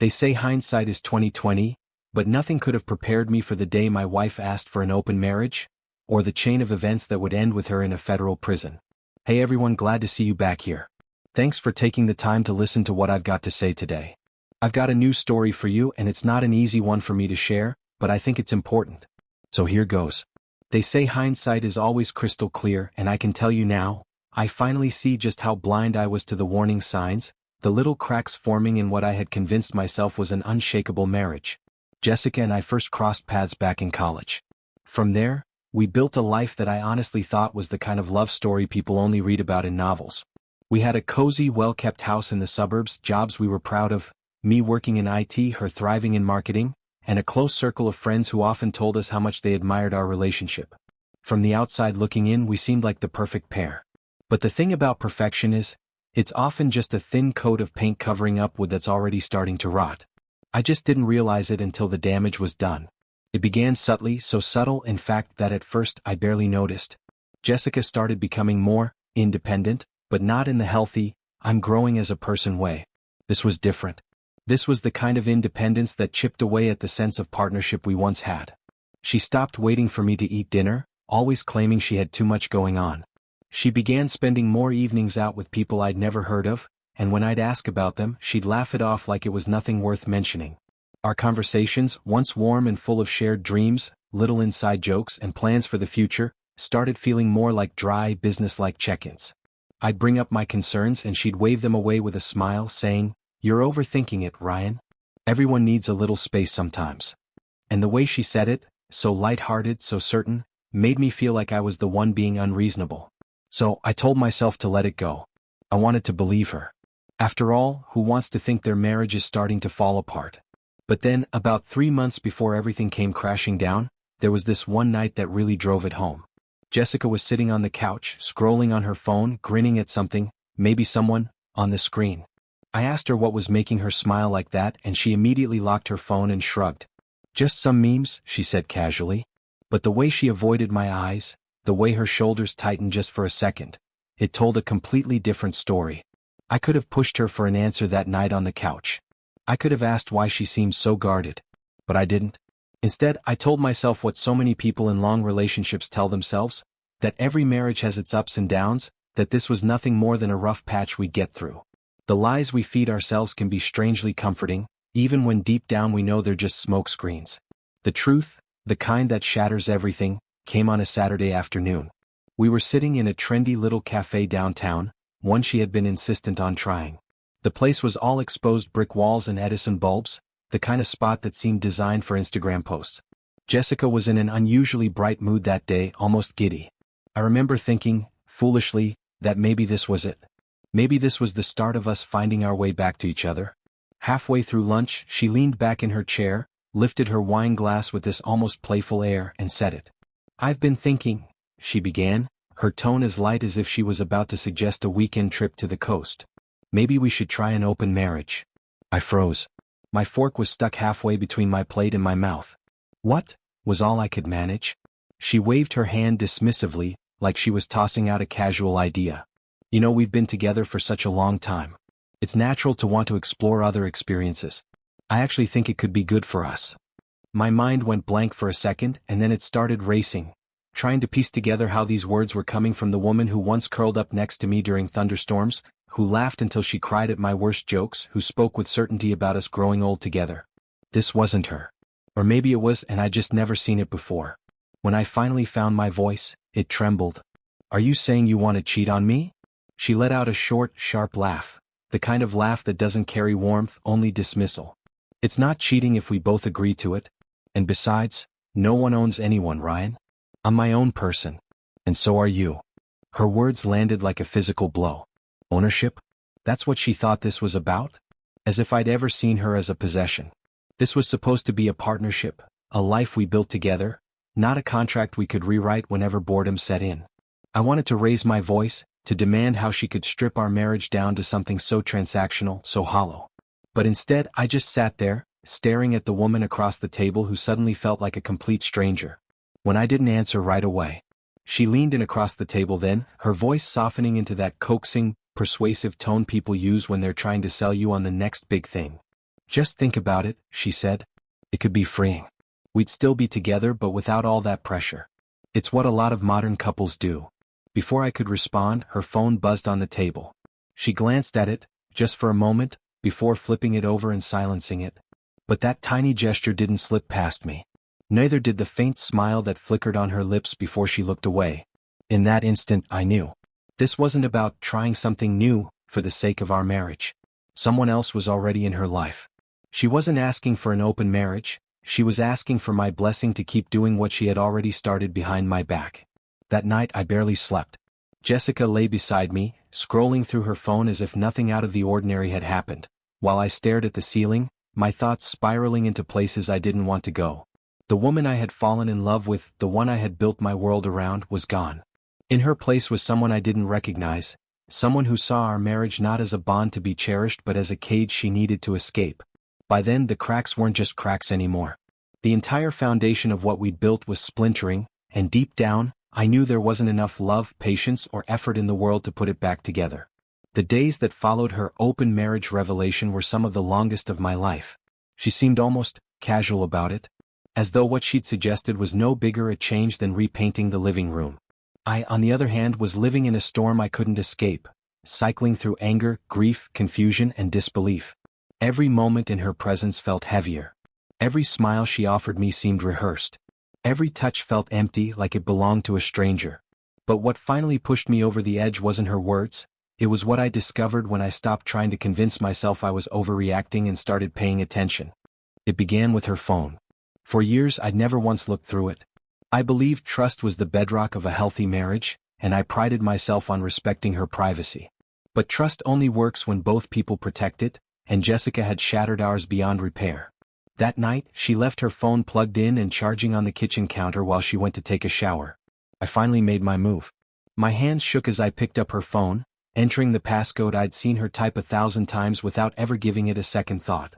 They say hindsight is 20/20, but nothing could have prepared me for the day my wife asked for an open marriage, or the chain of events that would end with her in a federal prison. Hey everyone, glad to see you back here. Thanks for taking the time to listen to what I've got to say today. I've got a new story for you, and it's not an easy one for me to share, but I think it's important. So here goes. They say hindsight is always crystal clear, and I can tell you now, I finally see just how blind I was to the warning signs, the little cracks forming in what I had convinced myself was an unshakable marriage. Jessica and I first crossed paths back in college. From there, we built a life that I honestly thought was the kind of love story people only read about in novels. We had a cozy, well-kept house in the suburbs, jobs we were proud of, me working in IT, her thriving in marketing, and a close circle of friends who often told us how much they admired our relationship. From the outside looking in, we seemed like the perfect pair. But the thing about perfection is, it's often just a thin coat of paint covering up wood that's already starting to rot. I just didn't realize it until the damage was done. It began subtly, so subtle in fact that at first I barely noticed. Jessica started becoming more independent, but not in the healthy, I'm growing as a person way. This was different. This was the kind of independence that chipped away at the sense of partnership we once had. She stopped waiting for me to eat dinner, always claiming she had too much going on. She began spending more evenings out with people I'd never heard of, and when I'd ask about them, she'd laugh it off like it was nothing worth mentioning. Our conversations, once warm and full of shared dreams, little inside jokes, and plans for the future, started feeling more like dry, business-like check-ins. I'd bring up my concerns and she'd wave them away with a smile, saying, "You're overthinking it, Ryan. Everyone needs a little space sometimes." And the way she said it, so light-hearted, so certain, made me feel like I was the one being unreasonable. So I told myself to let it go. I wanted to believe her. After all, who wants to think their marriage is starting to fall apart? But then, about 3 months before everything came crashing down, there was this one night that really drove it home. Jessica was sitting on the couch, scrolling on her phone, grinning at something, maybe someone, on the screen. I asked her what was making her smile like that, and she immediately locked her phone and shrugged. "Just some memes," she said casually. But the way she avoided my eyes, the way her shoulders tightened just for a second, it told a completely different story. I could have pushed her for an answer that night on the couch. I could have asked why she seemed so guarded. But I didn't. Instead, I told myself what so many people in long relationships tell themselves, that every marriage has its ups and downs, that this was nothing more than a rough patch we get through. The lies we feed ourselves can be strangely comforting, even when deep down we know they're just smoke screens. The truth, the kind that shatters everything, came on a Saturday afternoon. We were sitting in a trendy little cafe downtown, one she had been insistent on trying. The place was all exposed brick walls and Edison bulbs, the kind of spot that seemed designed for Instagram posts. Jessica was in an unusually bright mood that day, almost giddy. I remember thinking, foolishly, that maybe this was it. Maybe this was the start of us finding our way back to each other. Halfway through lunch, she leaned back in her chair, lifted her wine glass with this almost playful air, and said it. "I've been thinking," she began, her tone as light as if she was about to suggest a weekend trip to the coast. "Maybe we should try an open marriage." I froze. My fork was stuck halfway between my plate and my mouth. "What?" was all I could manage. She waved her hand dismissively, like she was tossing out a casual idea. "You know, we've been together for such a long time. It's natural to want to explore other experiences. I actually think it could be good for us." My mind went blank for a second, and then it started racing, trying to piece together how these words were coming from the woman who once curled up next to me during thunderstorms, who laughed until she cried at my worst jokes, who spoke with certainty about us growing old together. This wasn't her. Or maybe it was, and I'd just never seen it before. When I finally found my voice, it trembled. "Are you saying you want to cheat on me?" She let out a short, sharp laugh, the kind of laugh that doesn't carry warmth, only dismissal. "It's not cheating if we both agree to it. And besides, no one owns anyone, Ryan. I'm my own person. And so are you." Her words landed like a physical blow. Ownership? That's what she thought this was about? As if I'd ever seen her as a possession. This was supposed to be a partnership, a life we built together, not a contract we could rewrite whenever boredom set in. I wanted to raise my voice, to demand how she could strip our marriage down to something so transactional, so hollow. But instead, I just sat there, staring at the woman across the table who suddenly felt like a complete stranger. When I didn't answer right away, she leaned in across the table then, her voice softening into that coaxing, persuasive tone people use when they're trying to sell you on the next big thing. Just think about it, she said. It could be freeing. We'd still be together but without all that pressure. It's what a lot of modern couples do. Before I could respond, her phone buzzed on the table. She glanced at it, just for a moment, before flipping it over and silencing it. But that tiny gesture didn't slip past me. Neither did the faint smile that flickered on her lips before she looked away. In that instant, I knew. This wasn't about trying something new for the sake of our marriage. Someone else was already in her life. She wasn't asking for an open marriage, she was asking for my blessing to keep doing what she had already started behind my back. That night I barely slept. Jessica lay beside me, scrolling through her phone as if nothing out of the ordinary had happened, while I stared at the ceiling, my thoughts spiraling into places I didn't want to go. The woman I had fallen in love with, the one I had built my world around, was gone. In her place was someone I didn't recognize, someone who saw our marriage not as a bond to be cherished but as a cage she needed to escape. By then the cracks weren't just cracks anymore. The entire foundation of what we'd built was splintering, and deep down, I knew there wasn't enough love, patience, or effort in the world to put it back together. The days that followed her open marriage revelation were some of the longest of my life. She seemed almost casual about it, as though what she'd suggested was no bigger a change than repainting the living room. I, on the other hand, was living in a storm I couldn't escape, cycling through anger, grief, confusion, and disbelief. Every moment in her presence felt heavier. Every smile she offered me seemed rehearsed. Every touch felt empty, like it belonged to a stranger. But what finally pushed me over the edge wasn't her words, it was what I discovered when I stopped trying to convince myself I was overreacting and started paying attention. It began with her phone. For years I'd never once looked through it. I believed trust was the bedrock of a healthy marriage, and I prided myself on respecting her privacy. But trust only works when both people protect it, and Jessica had shattered ours beyond repair. That night, she left her phone plugged in and charging on the kitchen counter while she went to take a shower. I finally made my move. My hands shook as I picked up her phone, entering the passcode I'd seen her type 1,000 times without ever giving it a second thought.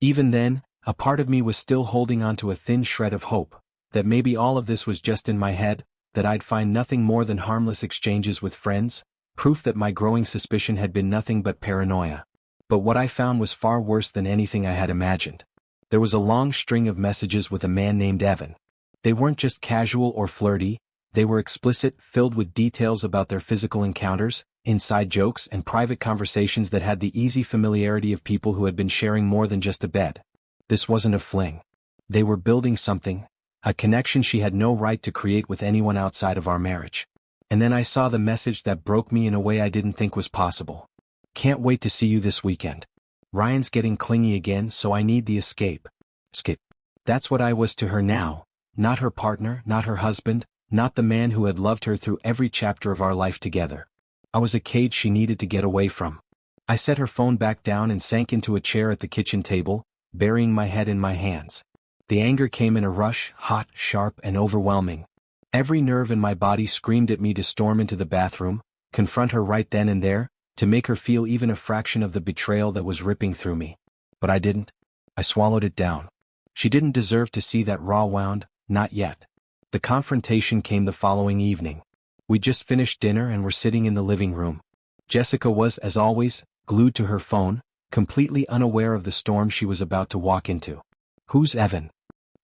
Even then, a part of me was still holding on to a thin shred of hope, that maybe all of this was just in my head, that I'd find nothing more than harmless exchanges with friends, proof that my growing suspicion had been nothing but paranoia. But what I found was far worse than anything I had imagined. There was a long string of messages with a man named Evan. They weren't just casual or flirty, they were explicit, filled with details about their physical encounters, inside jokes, and private conversations that had the easy familiarity of people who had been sharing more than just a bed. This wasn't a fling. They were building something, a connection she had no right to create with anyone outside of our marriage. And then I saw the message that broke me in a way I didn't think was possible. Can't wait to see you this weekend. Ryan's getting clingy again, so I need the escape. Skip. That's what I was to her now, not her partner, not her husband, not the man who had loved her through every chapter of our life together. I was a cage she needed to get away from. I set her phone back down and sank into a chair at the kitchen table, burying my head in my hands. The anger came in a rush, hot, sharp, and overwhelming. Every nerve in my body screamed at me to storm into the bathroom, confront her right then and there, to make her feel even a fraction of the betrayal that was ripping through me. But I didn't. I swallowed it down. She didn't deserve to see that raw wound, not yet. The confrontation came the following evening. We'd just finished dinner and were sitting in the living room. Jessica was, as always, glued to her phone, completely unaware of the storm she was about to walk into. "Who's Evan?"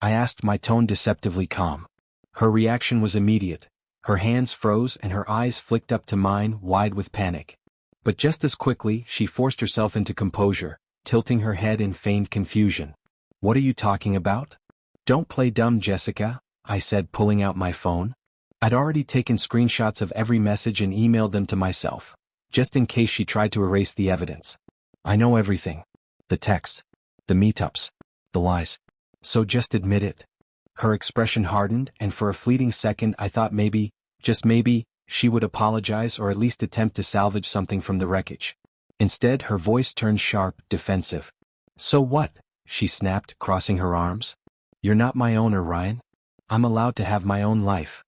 I asked, my tone deceptively calm. Her reaction was immediate. Her hands froze and her eyes flicked up to mine, wide with panic. But just as quickly, she forced herself into composure, tilting her head in feigned confusion. "What are you talking about?" "Don't play dumb, Jessica," I said, pulling out my phone. I'd already taken screenshots of every message and emailed them to myself, just in case she tried to erase the evidence. "I know everything. The texts, the meetups, the lies. So just admit it." Her expression hardened, and for a fleeting second I thought maybe, just maybe, she would apologize or at least attempt to salvage something from the wreckage. Instead, her voice turned sharp, defensive. "So what?" she snapped, crossing her arms. "You're not my owner, Ryan. I'm allowed to have my own life."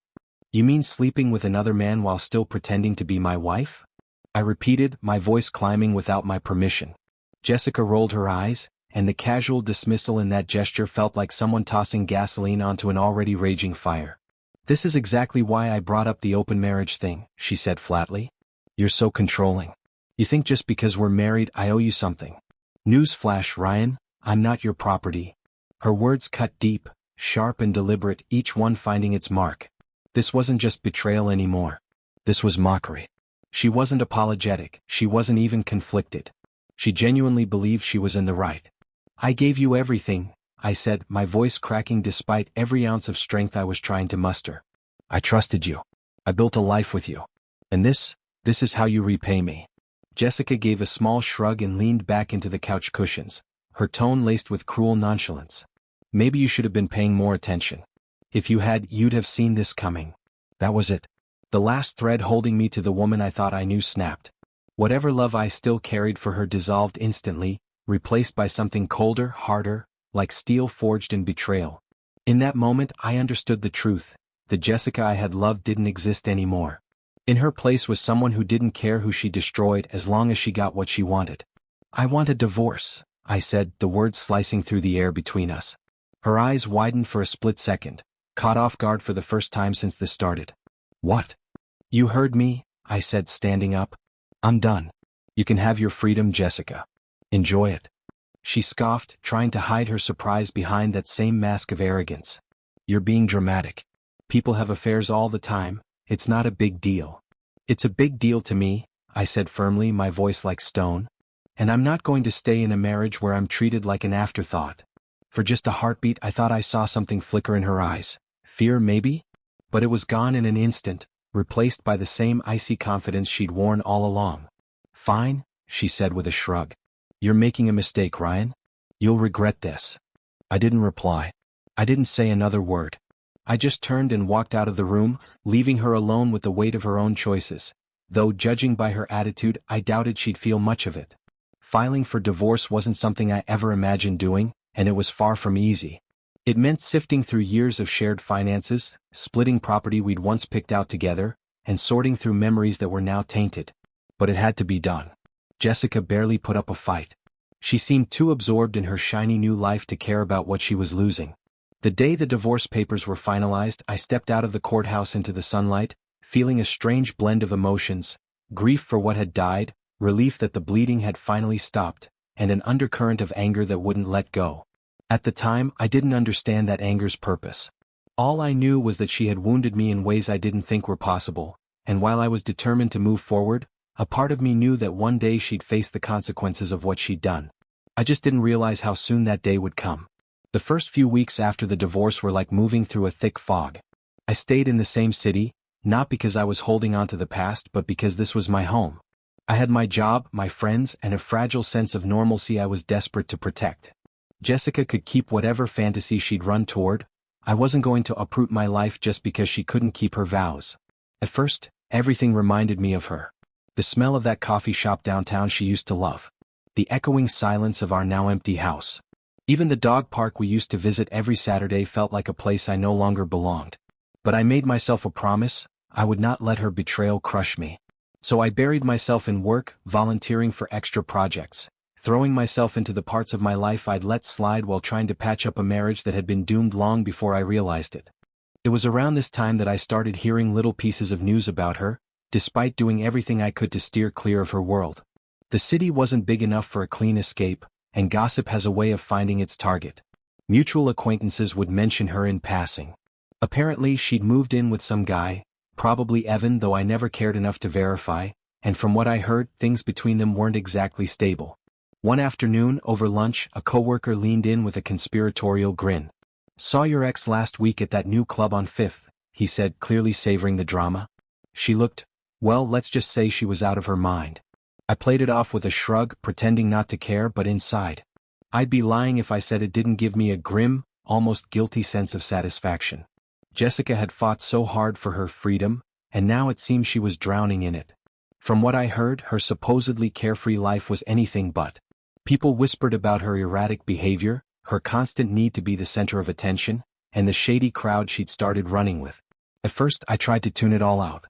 "You mean sleeping with another man while still pretending to be my wife?" I repeated, my voice climbing without my permission. Jessica rolled her eyes, and the casual dismissal in that gesture felt like someone tossing gasoline onto an already raging fire. "This is exactly why I brought up the open marriage thing," she said flatly. "You're so controlling. You think just because we're married I owe you something." "Newsflash, Ryan, I'm not your property. Her words cut deep, sharp and deliberate, each one finding its mark. This wasn't just betrayal anymore. This was mockery. She wasn't apologetic, she wasn't even conflicted. She genuinely believed she was in the right. I gave you everything, I said, my voice cracking despite every ounce of strength I was trying to muster. I trusted you. I built a life with you. And this is how you repay me. Jessica gave a small shrug and leaned back into the couch cushions, her tone laced with cruel nonchalance. Maybe you should have been paying more attention. If you had, you'd have seen this coming. That was it. The last thread holding me to the woman I thought I knew snapped. Whatever love I still carried for her dissolved instantly, replaced by something colder, harder, like steel forged in betrayal. In that moment I understood the truth. The Jessica I had loved didn't exist anymore. In her place was someone who didn't care who she destroyed as long as she got what she wanted. I want a divorce, I said, the words slicing through the air between us. Her eyes widened for a split second, caught off guard for the first time since this started. What? You heard me, I said, standing up. I'm done. You can have your freedom, Jessica. Enjoy it. She scoffed, trying to hide her surprise behind that same mask of arrogance. You're being dramatic. People have affairs all the time. It's not a big deal. It's a big deal to me, I said firmly, my voice like stone. And I'm not going to stay in a marriage where I'm treated like an afterthought. For just a heartbeat I thought I saw something flicker in her eyes. Fear, maybe? But it was gone in an instant, replaced by the same icy confidence she'd worn all along. Fine, she said with a shrug. You're making a mistake, Ryan. You'll regret this. I didn't reply. I didn't say another word. I just turned and walked out of the room, leaving her alone with the weight of her own choices. Though judging by her attitude, I doubted she'd feel much of it. Filing for divorce wasn't something I ever imagined doing, and it was far from easy. It meant sifting through years of shared finances, splitting property we'd once picked out together, and sorting through memories that were now tainted. But it had to be done. Jessica barely put up a fight. She seemed too absorbed in her shiny new life to care about what she was losing. The day the divorce papers were finalized, I stepped out of the courthouse into the sunlight, feeling a strange blend of emotions: grief for what had died, relief that the bleeding had finally stopped, and an undercurrent of anger that wouldn't let go. At the time, I didn't understand that anger's purpose. All I knew was that she had wounded me in ways I didn't think were possible, and while I was determined to move forward, a part of me knew that one day she'd face the consequences of what she'd done. I just didn't realize how soon that day would come. The first few weeks after the divorce were like moving through a thick fog. I stayed in the same city, not because I was holding on to the past but because this was my home. I had my job, my friends, and a fragile sense of normalcy I was desperate to protect. Jessica could keep whatever fantasy she'd run toward. I wasn't going to uproot my life just because she couldn't keep her vows. At first, everything reminded me of her. The smell of that coffee shop downtown she used to love. The echoing silence of our now empty house. Even the dog park we used to visit every Saturday felt like a place I no longer belonged. But I made myself a promise: I would not let her betrayal crush me. So I buried myself in work, volunteering for extra projects, throwing myself into the parts of my life I'd let slide while trying to patch up a marriage that had been doomed long before I realized it. It was around this time that I started hearing little pieces of news about her, despite doing everything I could to steer clear of her world. The city wasn't big enough for a clean escape, and gossip has a way of finding its target. Mutual acquaintances would mention her in passing. Apparently she'd moved in with some guy, probably Evan, though I never cared enough to verify, and from what I heard, things between them weren't exactly stable. One afternoon, over lunch, a coworker leaned in with a conspiratorial grin. "Saw your ex last week at that new club on 5th, he said, clearly savoring the drama. She looked, well, let's just say she was out of her mind. I played it off with a shrug, pretending not to care, but inside, I'd be lying if I said it didn't give me a grim, almost guilty sense of satisfaction. Jessica had fought so hard for her freedom, and now it seemed she was drowning in it. From what I heard, her supposedly carefree life was anything but. People whispered about her erratic behavior, her constant need to be the center of attention, and the shady crowd she'd started running with. At first, I tried to tune it all out.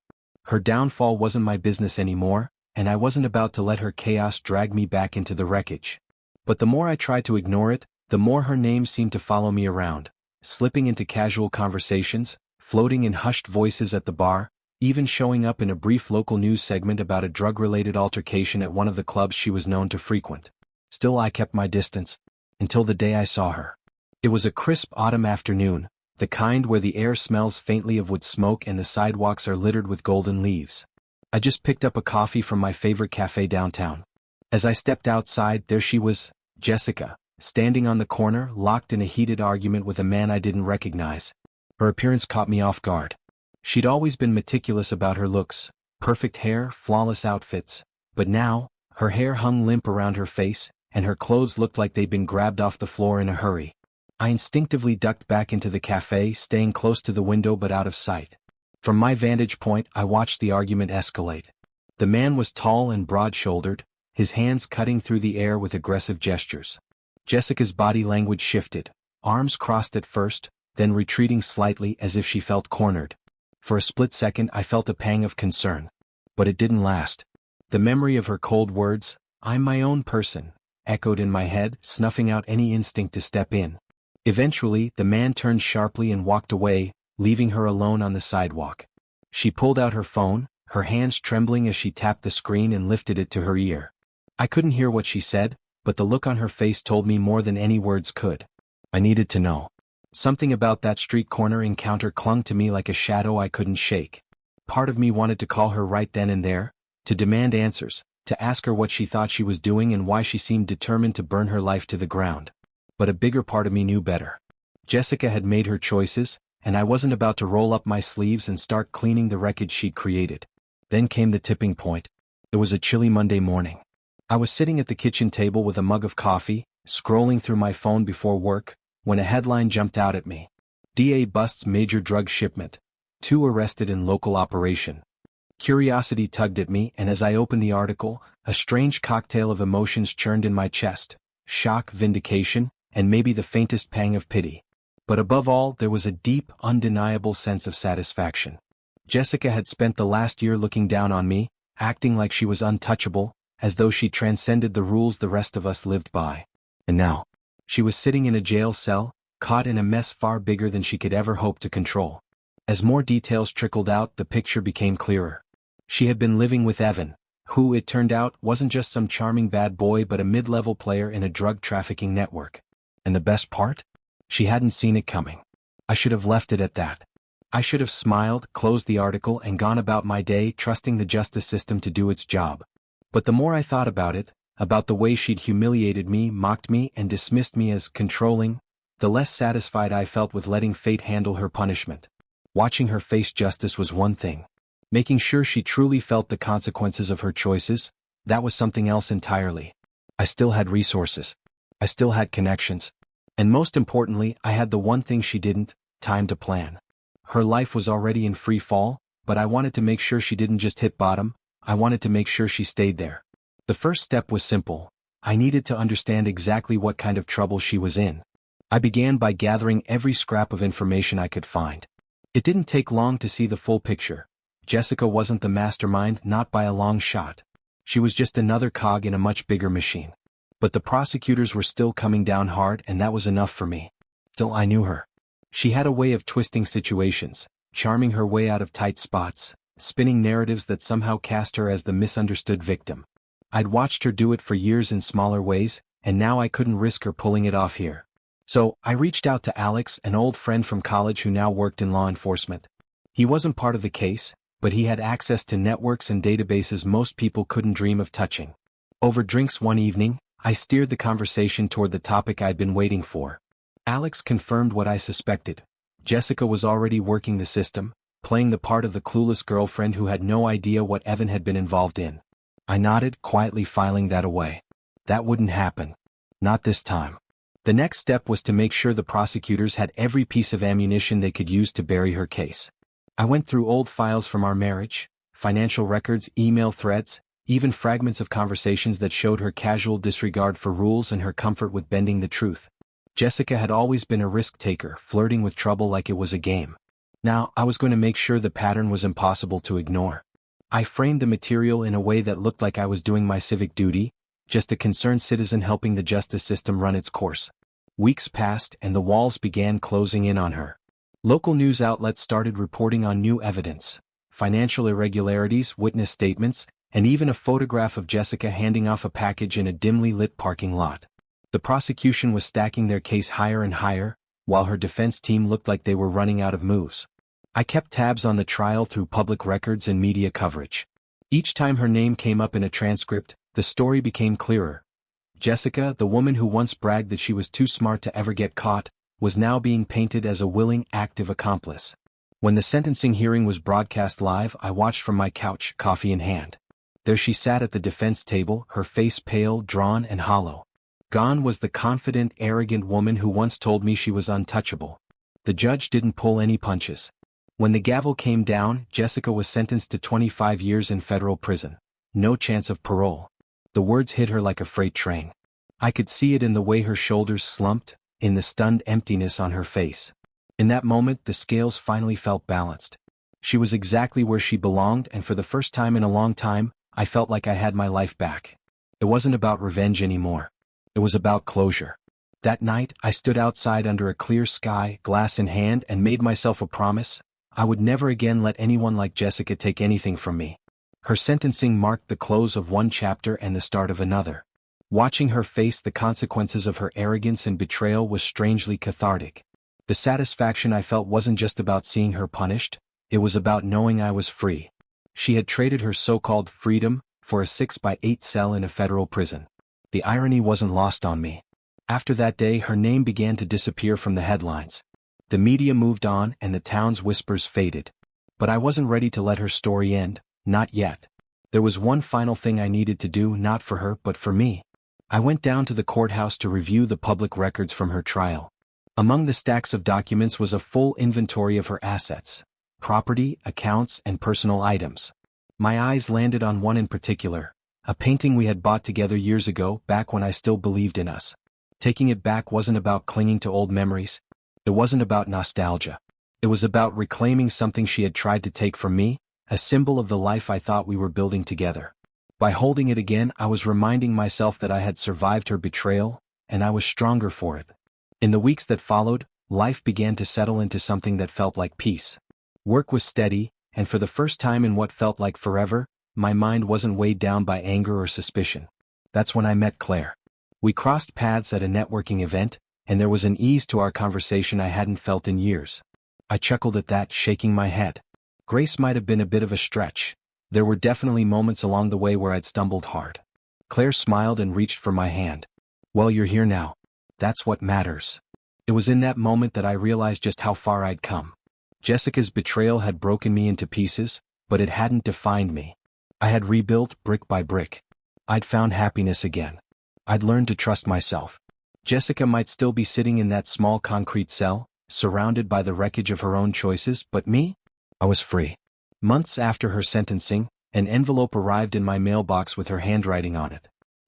Her downfall wasn't my business anymore, and I wasn't about to let her chaos drag me back into the wreckage. But the more I tried to ignore it, the more her name seemed to follow me around, slipping into casual conversations, floating in hushed voices at the bar, even showing up in a brief local news segment about a drug-related altercation at one of the clubs she was known to frequent. Still, I kept my distance. until the day I saw her. It was a crisp autumn afternoon, the kind where the air smells faintly of wood smoke and the sidewalks are littered with golden leaves. I just picked up a coffee from my favorite cafe downtown. As I stepped outside, there she was, Jessica, standing on the corner, locked in a heated argument with a man I didn't recognize. Her appearance caught me off guard. She'd always been meticulous about her looks, perfect hair, flawless outfits, but now, her hair hung limp around her face, and her clothes looked like they'd been grabbed off the floor in a hurry. I instinctively ducked back into the cafe, staying close to the window but out of sight. From my vantage point, I watched the argument escalate. The man was tall and broad-shouldered, his hands cutting through the air with aggressive gestures. Jessica's body language shifted, arms crossed at first, then retreating slightly as if she felt cornered. For a split second I felt a pang of concern. But it didn't last. The memory of her cold words, "I'm my own person," echoed in my head, snuffing out any instinct to step in. Eventually, the man turned sharply and walked away, leaving her alone on the sidewalk. She pulled out her phone, her hands trembling as she tapped the screen and lifted it to her ear. I couldn't hear what she said, but the look on her face told me more than any words could. I needed to know. Something about that street corner encounter clung to me like a shadow I couldn't shake. Part of me wanted to call her right then and there, to demand answers, to ask her what she thought she was doing and why she seemed determined to burn her life to the ground. But a bigger part of me knew better. Jessica had made her choices, and I wasn't about to roll up my sleeves and start cleaning the wreckage she'd created. Then came the tipping point. It was a chilly Monday morning. I was sitting at the kitchen table with a mug of coffee, scrolling through my phone before work, when a headline jumped out at me. DA busts major drug shipment. 2 arrested in local operation. Curiosity tugged at me, and as I opened the article, a strange cocktail of emotions churned in my chest. Shock, vindication, and maybe the faintest pang of pity. But above all, there was a deep, undeniable sense of satisfaction. Jessica had spent the last year looking down on me, acting like she was untouchable, as though she transcended the rules the rest of us lived by. And now, she was sitting in a jail cell, caught in a mess far bigger than she could ever hope to control. As more details trickled out, the picture became clearer. She had been living with Evan, who, it turned out, wasn't just some charming bad boy but a mid-level player in a drug trafficking network. And the best part? She hadn't seen it coming. I should have left it at that. I should have smiled, closed the article, and gone about my day trusting the justice system to do its job. But the more I thought about it, about the way she'd humiliated me, mocked me, and dismissed me as controlling, the less satisfied I felt with letting fate handle her punishment. Watching her face justice was one thing. Making sure she truly felt the consequences of her choices, that was something else entirely. I still had resources. I still had connections. And most importantly, I had the one thing she didn't, time to plan. Her life was already in free fall, but I wanted to make sure she didn't just hit bottom, I wanted to make sure she stayed there. The first step was simple. I needed to understand exactly what kind of trouble she was in. I began by gathering every scrap of information I could find. It didn't take long to see the full picture. Jessica wasn't the mastermind, not by a long shot. She was just another cog in a much bigger machine. But the prosecutors were still coming down hard, and that was enough for me. Still, I knew her. She had a way of twisting situations, charming her way out of tight spots, spinning narratives that somehow cast her as the misunderstood victim. I'd watched her do it for years in smaller ways, and now I couldn't risk her pulling it off here. So, I reached out to Alex, an old friend from college who now worked in law enforcement. He wasn't part of the case, but he had access to networks and databases most people couldn't dream of touching. Over drinks one evening, I steered the conversation toward the topic I'd been waiting for. Alex confirmed what I suspected. Jessica was already working the system, playing the part of the clueless girlfriend who had no idea what Evan had been involved in. I nodded, quietly filing that away. That wouldn't happen. Not this time. The next step was to make sure the prosecutors had every piece of ammunition they could use to bury her case. I went through old files from our marriage, financial records, email threads, even fragments of conversations that showed her casual disregard for rules and her comfort with bending the truth. Jessica had always been a risk-taker, flirting with trouble like it was a game. Now, I was going to make sure the pattern was impossible to ignore. I framed the material in a way that looked like I was doing my civic duty, just a concerned citizen helping the justice system run its course. Weeks passed and the walls began closing in on her. Local news outlets started reporting on new evidence, financial irregularities, witness statements, and even a photograph of Jessica handing off a package in a dimly lit parking lot. The prosecution was stacking their case higher and higher, while her defense team looked like they were running out of moves. I kept tabs on the trial through public records and media coverage. Each time her name came up in a transcript, the story became clearer. Jessica, the woman who once bragged that she was too smart to ever get caught, was now being painted as a willing, active accomplice. When the sentencing hearing was broadcast live, I watched from my couch, coffee in hand. There she sat at the defense table, her face pale, drawn, and hollow. Gone was the confident, arrogant woman who once told me she was untouchable. The judge didn't pull any punches. When the gavel came down, Jessica was sentenced to 25 years in federal prison. No chance of parole. The words hit her like a freight train. I could see it in the way her shoulders slumped, in the stunned emptiness on her face. In that moment, the scales finally felt balanced. She was exactly where she belonged, and for the first time in a long time, I felt like I had my life back. It wasn't about revenge anymore. It was about closure. That night, I stood outside under a clear sky, glass in hand, and made myself a promise. I would never again let anyone like Jessica take anything from me. Her sentencing marked the close of one chapter and the start of another. Watching her face the consequences of her arrogance and betrayal was strangely cathartic. The satisfaction I felt wasn't just about seeing her punished, it was about knowing I was free. She had traded her so-called freedom for a 6x8 cell in a federal prison. The irony wasn't lost on me. After that day, her name began to disappear from the headlines. The media moved on and the town's whispers faded. But I wasn't ready to let her story end, not yet. There was one final thing I needed to do, not for her but for me. I went down to the courthouse to review the public records from her trial. Among the stacks of documents was a full inventory of her assets, property, accounts, and personal items. My eyes landed on one in particular, a painting we had bought together years ago, back when I still believed in us. Taking it back wasn't about clinging to old memories. It wasn't about nostalgia. It was about reclaiming something she had tried to take from me, a symbol of the life I thought we were building together. By holding it again, I was reminding myself that I had survived her betrayal, and I was stronger for it. In the weeks that followed, life began to settle into something that felt like peace. Work was steady, and for the first time in what felt like forever, my mind wasn't weighed down by anger or suspicion. That's when I met Claire. We crossed paths at a networking event, and there was an ease to our conversation I hadn't felt in years. I chuckled at that, shaking my head. Grace might have been a bit of a stretch. There were definitely moments along the way where I'd stumbled hard. Claire smiled and reached for my hand. Well, you're here now. That's what matters. It was in that moment that I realized just how far I'd come. Jessica's betrayal had broken me into pieces, but it hadn't defined me. I had rebuilt brick by brick. I'd found happiness again. I'd learned to trust myself. Jessica might still be sitting in that small concrete cell, surrounded by the wreckage of her own choices, but me? I was free. Months after her sentencing, an envelope arrived in my mailbox with her handwriting on it.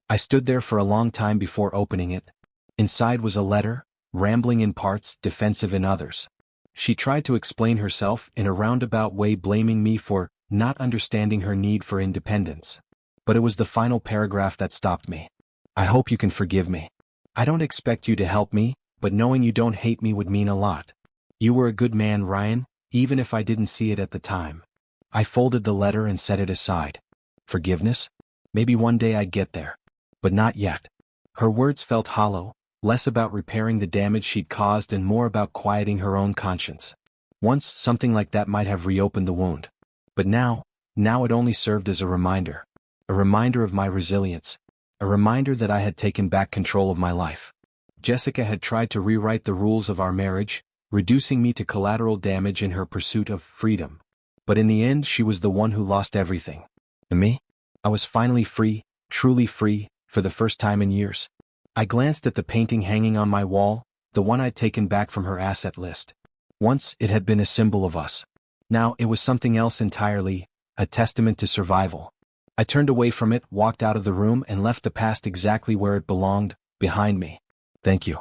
I stood there for a long time before opening it. Inside was a letter, rambling in parts, defensive in others. She tried to explain herself in a roundabout way, blaming me for not understanding her need for independence. But it was the final paragraph that stopped me. I hope you can forgive me. I don't expect you to help me, but knowing you don't hate me would mean a lot. You were a good man, Ryan, even if I didn't see it at the time. I folded the letter and set it aside. Forgiveness? Maybe one day I'd get there. But not yet. Her words felt hollow, less about repairing the damage she'd caused and more about quieting her own conscience. Once, something like that might have reopened the wound. But now it only served as a reminder. A reminder of my resilience. A reminder that I had taken back control of my life. Jessica had tried to rewrite the rules of our marriage, reducing me to collateral damage in her pursuit of freedom. But in the end, she was the one who lost everything. And me? I was finally free, truly free, for the first time in years. I glanced at the painting hanging on my wall, the one I'd taken back from her asset list. Once, it had been a symbol of us. Now, it was something else entirely, a testament to survival. I turned away from it, walked out of the room, and left the past exactly where it belonged, behind me. Thank you.